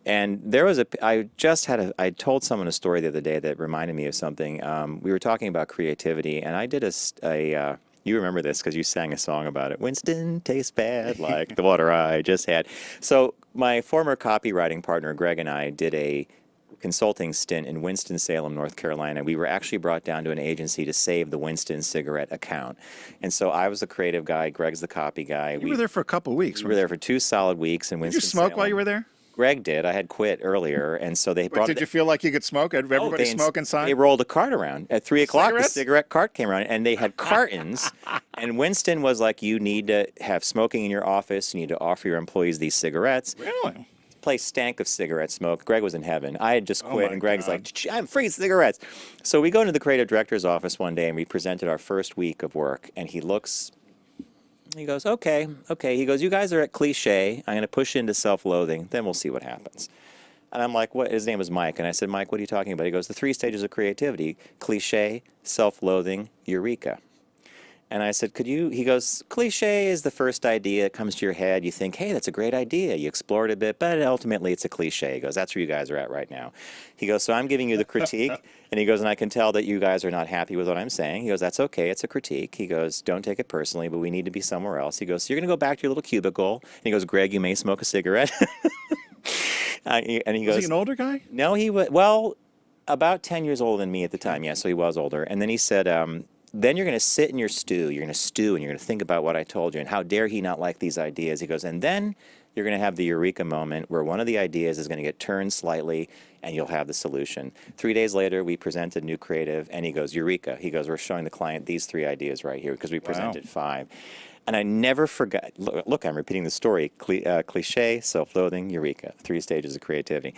And I told someone a story the other day that reminded me of something. We were talking about creativity, and I did you remember this because you sang a song about it. Winston tastes bad like the water I just had. So my former copywriting partner, Greg, and I did a consulting stint in Winston-Salem, North Carolina. We were actually brought down to an agency to save the Winston cigarette account. And so I was the creative guy, Greg's the copy guy. You were there for a couple of weeks. We were there for 2 solid weeks in Did you Winston-Salem. smoke while you were there? Greg did. I had quit earlier, and so they brought. Did you feel like you could smoke? Had everybody they smoke inside? They rolled a cart around at 3 o'clock. The Cigarettes? cigarette cart came around, and they had cartons. And Winston was like, "You need to have smoking in your office. You need to offer your employees these cigarettes." Really? Place stank of cigarette smoke. Greg was in heaven. I had just quit, my and Greg's God. like, "I'm free cigarettes." So we go into the creative director's office one day, and we presented our first week of work. And he looks. He goes, okay. He goes, "You guys are at cliche. I'm going to push into self-loathing. Then we'll see what happens." And I'm like, "What?" His name was Mike. And I said, "Mike, what are you talking about?" He goes, "The 3 stages of creativity: cliche, self-loathing, eureka." And I said, he goes, "Cliche is the first idea that comes to your head. You think, hey, that's a great idea. You explore it a bit, but ultimately it's a cliche." He goes, "That's where you guys are at right now." He goes, "So I'm giving you the critique." And he goes, "And I can tell that you guys are not happy with what I'm saying." He goes, "That's okay. It's a critique." He goes, "Don't take it personally, but we need to be somewhere else." He goes, "So you're going to go back to your little cubicle." And he goes, "Greg, you may smoke a cigarette." And he goes, Was he an older guy? no, he was, well, about 10 years older than me at the time. Yeah, so he was older. And then he said, "Then you're going to sit in your stew. You're going to stew and you're going to think about what I told you. And how dare he not like these ideas?" He goes, "And then you're going to have the eureka moment where one of the ideas is going to get turned slightly and you'll have the solution." 3 days later, we presented new creative and he goes, "Eureka." He goes, "We're showing the client these 3 ideas right here," because we presented 5. And I never forgot. Look, I'm repeating the story. Cliche, self-loathing, eureka. 3 stages of creativity.